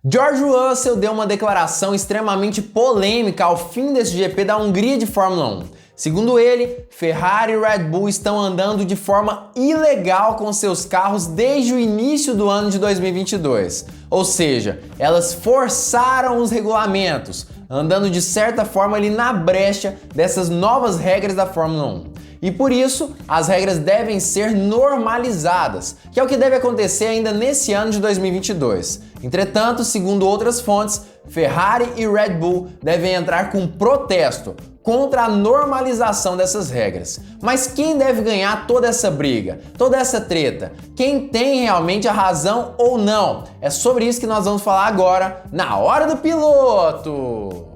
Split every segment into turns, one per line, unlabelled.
George Russell deu uma declaração extremamente polêmica ao fim desse GP da Hungria de Fórmula 1. Segundo ele, Ferrari e Red Bull estão andando de forma ilegal com seus carros desde o início do ano de 2022. Ou seja, elas forçaram os regulamentos, andando de certa forma ali na brecha dessas novas regras da Fórmula 1. E por isso, as regras devem ser normalizadas, que é o que deve acontecer ainda nesse ano de 2022. Entretanto, segundo outras fontes, Ferrari e Red Bull devem entrar com protesto contra a normalização dessas regras. Mas quem deve ganhar toda essa briga, toda essa treta? Quem tem realmente a razão ou não? É sobre isso que nós vamos falar agora, na Hora do Piloto!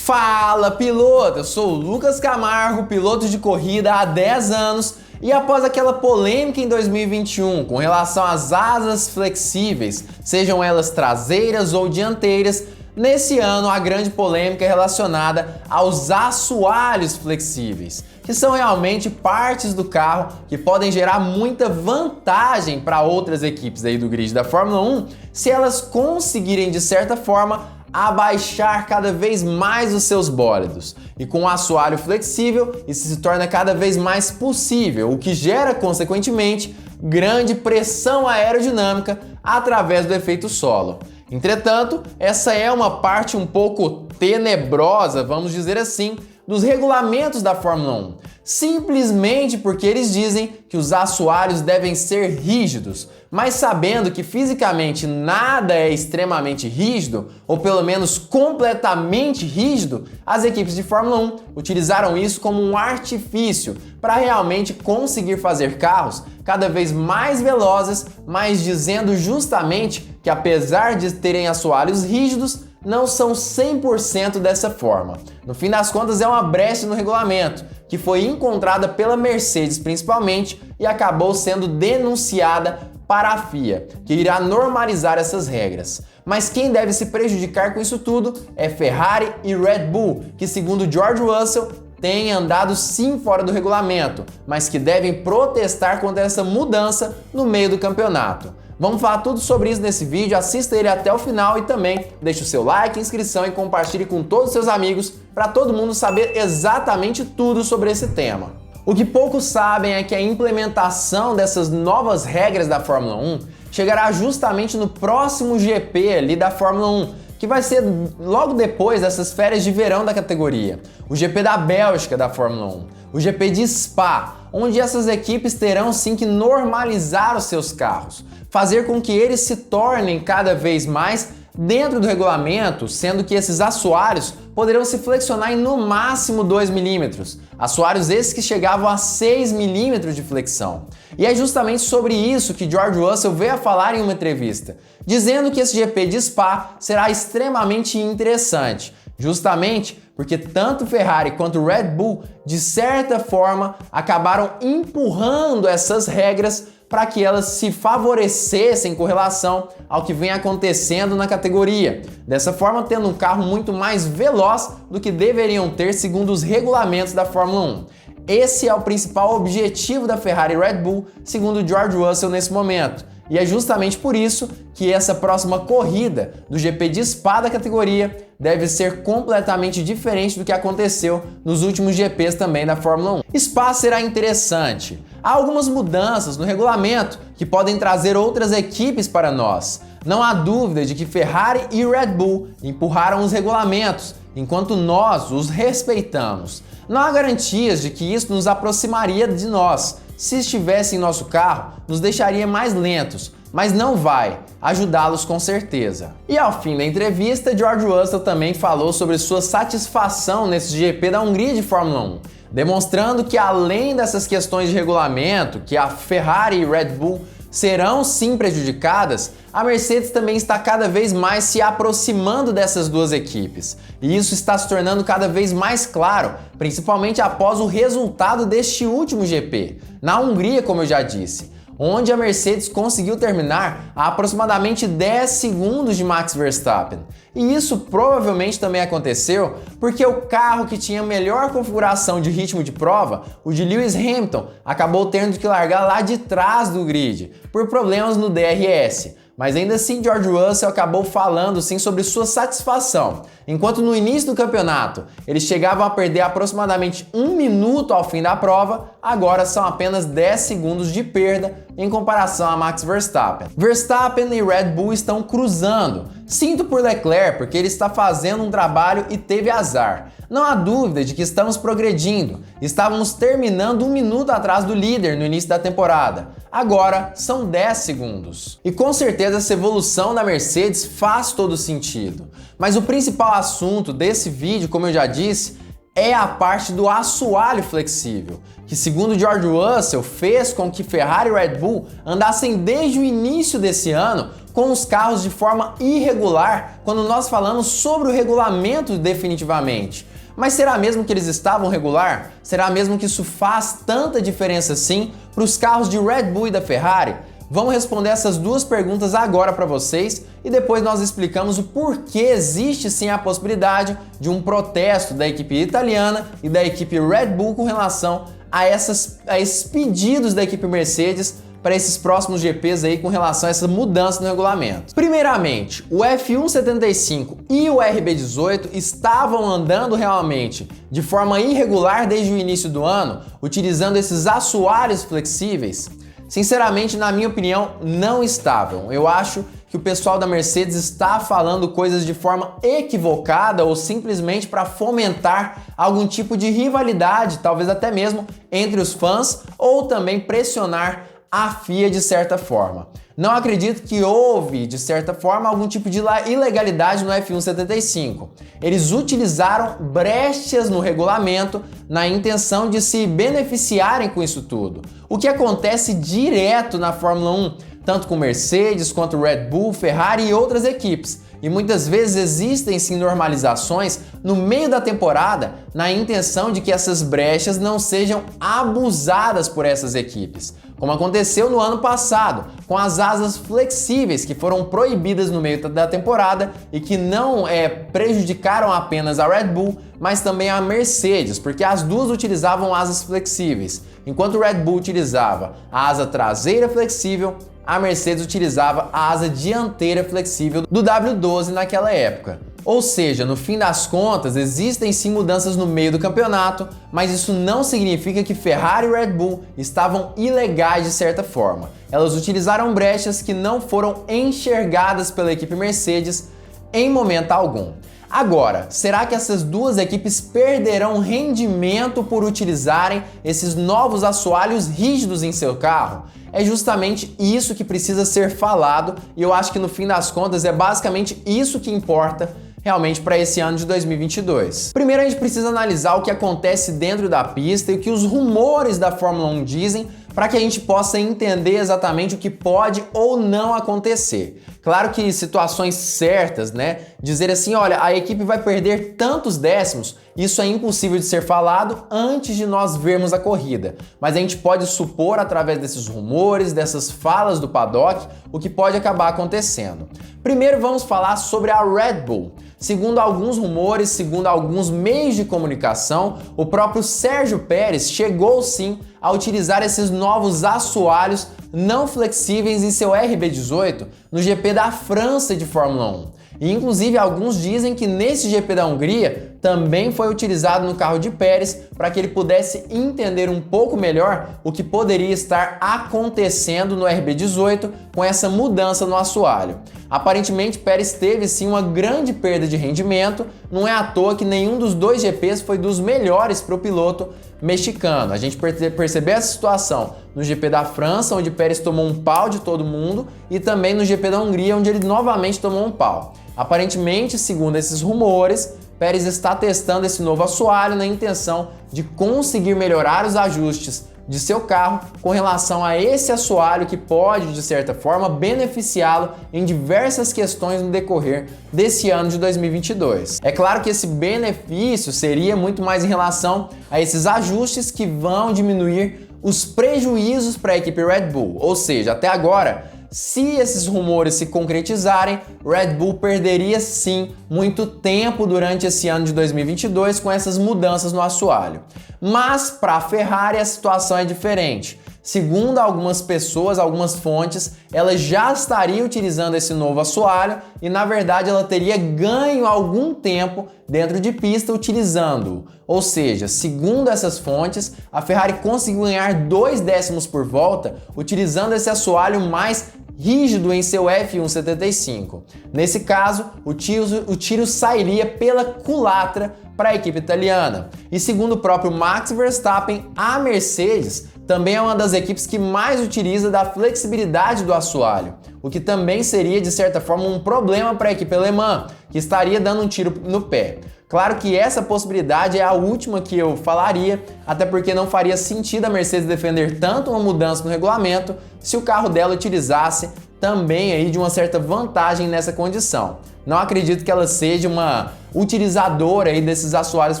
Fala, piloto! Eu sou o Lucas Camargo, piloto de corrida há 10 anos, e após aquela polêmica em 2021 com relação às asas flexíveis, sejam elas traseiras ou dianteiras, nesse ano a grande polêmica é relacionada aos assoalhos flexíveis, que são realmente partes do carro que podem gerar muita vantagem para outras equipes aí do grid da Fórmula 1 se elas conseguirem, de certa forma, abaixar cada vez mais os seus bólidos. E com o assoalho flexível, isso se torna cada vez mais possível, o que gera, consequentemente, grande pressão aerodinâmica através do efeito solo. Entretanto, essa é uma parte um pouco tenebrosa, vamos dizer assim, dos regulamentos da Fórmula 1, simplesmente porque eles dizem que os assoalhos devem ser rígidos, mas sabendo que fisicamente nada é extremamente rígido, ou pelo menos completamente rígido, as equipes de Fórmula 1 utilizaram isso como um artifício para realmente conseguir fazer carros cada vez mais velozes, mas dizendo justamente que apesar de terem assoalhos rígidos, não são 100% dessa forma. No fim das contas, é uma brecha no regulamento, que foi encontrada pela Mercedes principalmente e acabou sendo denunciada para a FIA, que irá normalizar essas regras. Mas quem deve se prejudicar com isso tudo é Ferrari e Red Bull, que segundo George Russell, têm andado sim fora do regulamento, mas que devem protestar contra essa mudança no meio do campeonato. Vamos falar tudo sobre isso nesse vídeo, assista ele até o final e também deixe o seu like, inscrição e compartilhe com todos os seus amigos para todo mundo saber exatamente tudo sobre esse tema. O que poucos sabem é que a implementação dessas novas regras da Fórmula 1 chegará justamente no próximo GP ali da Fórmula 1, que vai ser logo depois dessas férias de verão da categoria, o GP da Bélgica da Fórmula 1, o GP de Spa, onde essas equipes terão sim que normalizar os seus carros, fazer com que eles se tornem cada vez mais dentro do regulamento, sendo que esses assoalhos poderão se flexionar em no máximo 2 milímetros, assoalhos esses que chegavam a 6 milímetros de flexão. E é justamente sobre isso que George Russell veio a falar em uma entrevista, dizendo que esse GP de Spa será extremamente interessante, justamente porque tanto Ferrari quanto Red Bull, de certa forma, acabaram empurrando essas regras para que elas se favorecessem com relação ao que vem acontecendo na categoria. Dessa forma, tendo um carro muito mais veloz do que deveriam ter segundo os regulamentos da Fórmula 1. Esse é o principal objetivo da Ferrari e Red Bull, segundo George Russell nesse momento. E é justamente por isso que essa próxima corrida do GP de Spa da categoria deve ser completamente diferente do que aconteceu nos últimos GPs também da Fórmula 1. Spa será interessante. Há algumas mudanças no regulamento que podem trazer outras equipes para nós. Não há dúvida de que Ferrari e Red Bull empurraram os regulamentos, enquanto nós os respeitamos. Não há garantias de que isso nos aproximaria de nós. Se estivesse em nosso carro, nos deixaria mais lentos, mas não vai ajudá-los com certeza. E ao fim da entrevista, George Russell também falou sobre sua satisfação nesse GP da Hungria de Fórmula 1, demonstrando que além dessas questões de regulamento, que a Ferrari e Red Bull serão sim prejudicadas, a Mercedes também está cada vez mais se aproximando dessas duas equipes. E isso está se tornando cada vez mais claro, principalmente após o resultado deste último GP, na Hungria, como eu já disse, onde a Mercedes conseguiu terminar a aproximadamente 10 segundos de Max Verstappen. E isso provavelmente também aconteceu porque o carro que tinha melhor configuração de ritmo de prova, o de Lewis Hamilton, acabou tendo que largar lá de trás do grid por problemas no DRS. Mas ainda assim, George Russell acabou falando sim sobre sua satisfação. Enquanto no início do campeonato eles chegavam a perder aproximadamente 1 minuto ao fim da prova, agora são apenas 10 segundos de perda em comparação a Max Verstappen. Verstappen e Red Bull estão cruzando. Sinto por Leclerc porque ele está fazendo um trabalho e teve azar. Não há dúvida de que estamos progredindo. Estávamos terminando 1 minuto atrás do líder no início da temporada. Agora são 10 segundos. E com certeza essa evolução da Mercedes faz todo sentido. Mas o principal assunto desse vídeo, como eu já disse, é a parte do assoalho flexível, que segundo George Russell fez com que Ferrari e Red Bull andassem desde o início desse ano com os carros de forma irregular quando nós falamos sobre o regulamento definitivamente. Mas será mesmo que eles estavam regular? Será mesmo que isso faz tanta diferença assim para os carros de Red Bull e da Ferrari? Vamos responder essas duas perguntas agora para vocês e depois nós explicamos o porquê existe sim a possibilidade de um protesto da equipe italiana e da equipe Red Bull com relação a esses pedidos da equipe Mercedes para esses próximos GPs aí com relação a essa mudança no regulamento. Primeiramente, o F175 e o RB18 estavam andando realmente de forma irregular desde o início do ano, utilizando esses assoalhos flexíveis? Sinceramente, na minha opinião, não estavam. Eu acho que o pessoal da Mercedes está falando coisas de forma equivocada ou simplesmente para fomentar algum tipo de rivalidade, talvez até mesmo entre os fãs, ou também pressionar a FIA de certa forma. Não acredito que houve, de certa forma, algum tipo de ilegalidade no F175. Eles utilizaram brechas no regulamento na intenção de se beneficiarem com isso tudo. O que acontece direto na Fórmula 1, tanto com Mercedes quanto Red Bull, Ferrari e outras equipes. E muitas vezes existem sim normalizações no meio da temporada na intenção de que essas brechas não sejam abusadas por essas equipes, como aconteceu no ano passado, com as asas flexíveis que foram proibidas no meio da temporada e que não prejudicaram apenas a Red Bull, mas também a Mercedes, porque as duas utilizavam asas flexíveis. Enquanto o Red Bull utilizava a asa traseira flexível, a Mercedes utilizava a asa dianteira flexível do W12 naquela época. Ou seja, no fim das contas, existem sim mudanças no meio do campeonato, mas isso não significa que Ferrari e Red Bull estavam ilegais de certa forma. Elas utilizaram brechas que não foram enxergadas pela equipe Mercedes em momento algum. Agora, será que essas duas equipes perderão rendimento por utilizarem esses novos assoalhos rígidos em seu carro? É justamente isso que precisa ser falado e eu acho que no fim das contas é basicamente isso que importa realmente para esse ano de 2022. Primeiro a gente precisa analisar o que acontece dentro da pista e o que os rumores da Fórmula 1 dizem para que a gente possa entender exatamente o que pode ou não acontecer. Claro que situações certas, dizer assim, olha, a equipe vai perder tantos décimos, isso é impossível de ser falado antes de nós vermos a corrida. Mas a gente pode supor, através desses rumores, dessas falas do paddock, o que pode acabar acontecendo. Primeiro vamos falar sobre a Red Bull. Segundo alguns rumores, segundo alguns meios de comunicação, o próprio Sérgio Pérez chegou sim a utilizar esses novos assoalhos não flexíveis em seu RB18 no GP da França de Fórmula 1. E inclusive alguns dizem que nesse GP da Hungria também foi utilizado no carro de Pérez para que ele pudesse entender um pouco melhor o que poderia estar acontecendo no RB18 com essa mudança no assoalho. Aparentemente Pérez teve sim uma grande perda de rendimento, não é à toa que nenhum dos dois GPs foi dos melhores para o piloto mexicano. A gente percebeu essa situação no GP da França, onde Pérez tomou um pau de todo mundo, e também no GP da Hungria, onde ele novamente tomou um pau. Aparentemente, segundo esses rumores, Pérez está testando esse novo assoalho na intenção de conseguir melhorar os ajustes de seu carro com relação a esse assoalho que pode, de certa forma, beneficiá-lo em diversas questões no decorrer desse ano de 2022. É claro que esse benefício seria muito mais em relação a esses ajustes que vão diminuir os prejuízos para a equipe Red Bull, ou seja, até agora, se esses rumores se concretizarem, Red Bull perderia sim muito tempo durante esse ano de 2022 com essas mudanças no assoalho. Mas para a Ferrari a situação é diferente. Segundo algumas pessoas, algumas fontes, ela já estaria utilizando esse novo assoalho e na verdade ela teria ganho algum tempo dentro de pista utilizando-o. Ou seja, segundo essas fontes, a Ferrari conseguiu ganhar 2 décimos por volta utilizando esse assoalho mais rígido em seu F175. Nesse caso, o tiro sairia pela culatra para a equipe italiana. E segundo o próprio Max Verstappen, a Mercedes também é uma das equipes que mais utiliza da flexibilidade do assoalho, o que também seria, de certa forma, um problema para a equipe alemã, que estaria dando um tiro no pé. Claro que essa possibilidade é a última que eu falaria, até porque não faria sentido a Mercedes defender tanto uma mudança no regulamento se o carro dela utilizasse também aí de uma certa vantagem nessa condição. Não acredito que ela seja uma utilizadora aí desses assoalhos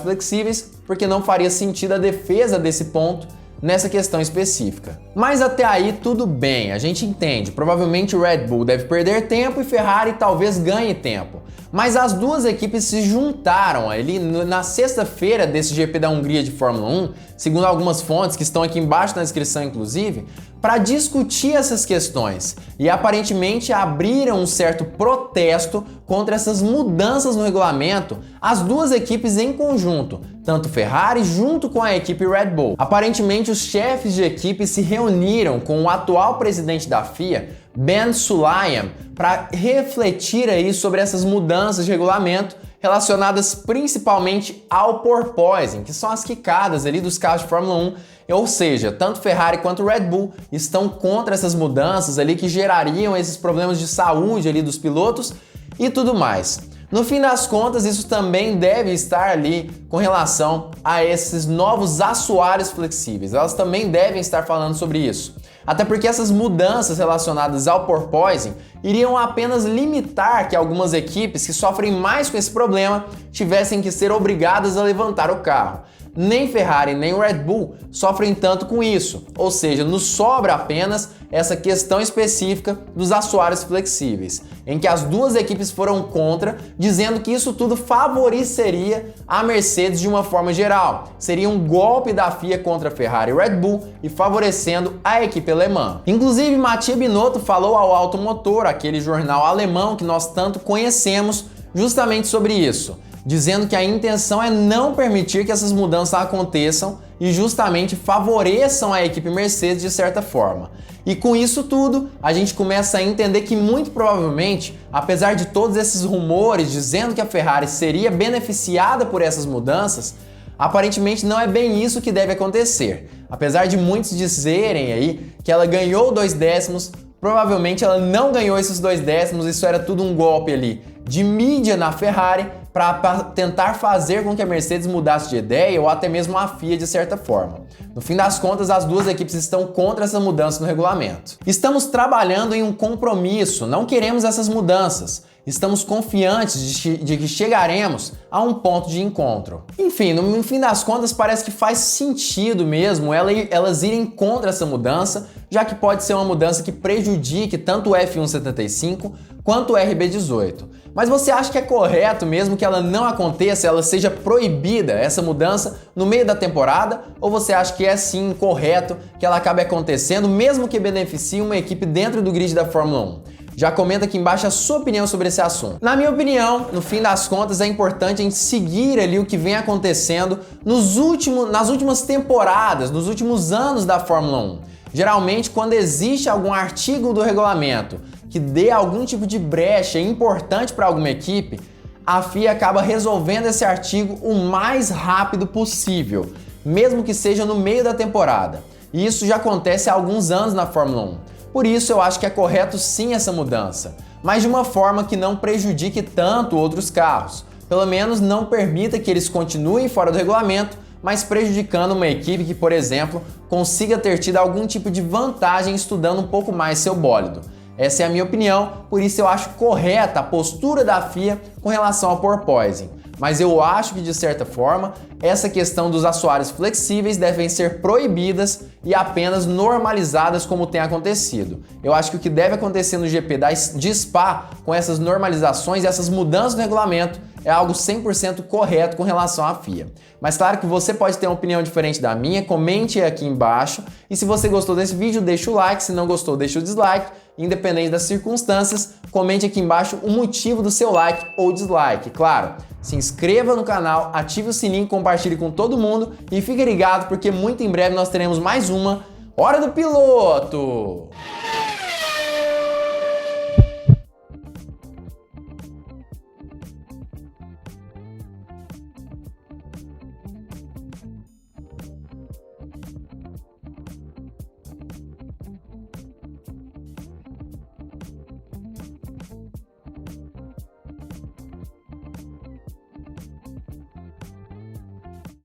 flexíveis, porque não faria sentido a defesa desse ponto nessa questão específica. Mas até aí tudo bem, a gente entende. Provavelmente o Red Bull deve perder tempo e Ferrari talvez ganhe tempo. Mas as duas equipes se juntaram ali na sexta-feira desse GP da Hungria de Fórmula 1, segundo algumas fontes que estão aqui embaixo na descrição inclusive, para discutir essas questões e aparentemente abriram um certo protesto contra essas mudanças no regulamento, as duas equipes em conjunto, tanto Ferrari junto com a equipe Red Bull. Aparentemente os chefes de equipe se reuniram com o atual presidente da FIA, Ben Sulayem, para refletir aí sobre essas mudanças de regulamento relacionadas principalmente ao porpoising, que são as quicadas ali dos carros de Fórmula 1. Ou seja, tanto Ferrari quanto Red Bull estão contra essas mudanças ali que gerariam esses problemas de saúde ali dos pilotos e tudo mais. No fim das contas, isso também deve estar ali com relação a esses novos assoalhos flexíveis. Elas também devem estar falando sobre isso. Até porque essas mudanças relacionadas ao porpoising iriam apenas limitar que algumas equipes que sofrem mais com esse problema tivessem que ser obrigadas a levantar o carro. Nem Ferrari nem Red Bull sofrem tanto com isso, ou seja, nos sobra apenas essa questão específica dos assoalhos flexíveis, em que as duas equipes foram contra, dizendo que isso tudo favoreceria a Mercedes de uma forma geral. Seria um golpe da FIA contra a Ferrari e Red Bull e favorecendo a equipe alemã. Inclusive, Mattia Binotto falou ao Automotor, aquele jornal alemão que nós tanto conhecemos, justamente sobre isso, dizendo que a intenção é não permitir que essas mudanças aconteçam e justamente favoreçam a equipe Mercedes de certa forma. E com isso tudo, a gente começa a entender que muito provavelmente, apesar de todos esses rumores dizendo que a Ferrari seria beneficiada por essas mudanças, aparentemente não é bem isso que deve acontecer. Apesar de muitos dizerem aí que ela ganhou 2 décimos, provavelmente ela não ganhou esses 2 décimos, isso era tudo um golpe ali de mídia na Ferrari para tentar fazer com que a Mercedes mudasse de ideia ou até mesmo a FIA de certa forma. No fim das contas, as duas equipes estão contra essa mudança no regulamento. Estamos trabalhando em um compromisso, não queremos essas mudanças. Estamos confiantes de que chegaremos a um ponto de encontro. Enfim, no fim das contas, parece que faz sentido mesmo elas irem contra essa mudança, já que pode ser uma mudança que prejudique tanto o F175 quanto o RB18. Mas você acha que é correto mesmo que ela não aconteça, ela seja proibida, essa mudança, no meio da temporada? Ou você acha que é sim correto que ela acabe acontecendo, mesmo que beneficie uma equipe dentro do grid da Fórmula 1? Já comenta aqui embaixo a sua opinião sobre esse assunto. Na minha opinião, no fim das contas, é importante a gente seguir ali o que vem acontecendo nas últimas temporadas, nos últimos anos da Fórmula 1. Geralmente, quando existe algum artigo do regulamento que dê algum tipo de brecha importante para alguma equipe, a FIA acaba resolvendo esse artigo o mais rápido possível, mesmo que seja no meio da temporada. E isso já acontece há alguns anos na Fórmula 1. Por isso eu acho que é correto sim essa mudança, mas de uma forma que não prejudique tanto outros carros. Pelo menos não permita que eles continuem fora do regulamento, mas prejudicando uma equipe que, por exemplo, consiga ter tido algum tipo de vantagem estudando um pouco mais seu bólido. Essa é a minha opinião, por isso eu acho correta a postura da FIA com relação ao porpoising. Mas eu acho que, de certa forma, essa questão dos assoalhos flexíveis devem ser proibidas e apenas normalizadas como tem acontecido. Eu acho que o que deve acontecer no GP de Spa, com essas normalizações e essas mudanças no regulamento, é algo 100% correto com relação à FIA. Mas claro que você pode ter uma opinião diferente da minha, comente aqui embaixo. E se você gostou desse vídeo, deixa o like, se não gostou, deixa o dislike. Independente das circunstâncias, comente aqui embaixo o motivo do seu like ou dislike. Claro, se inscreva no canal, ative o sininho, compartilhe com todo mundo e fique ligado porque muito em breve nós teremos mais uma Hora do Piloto!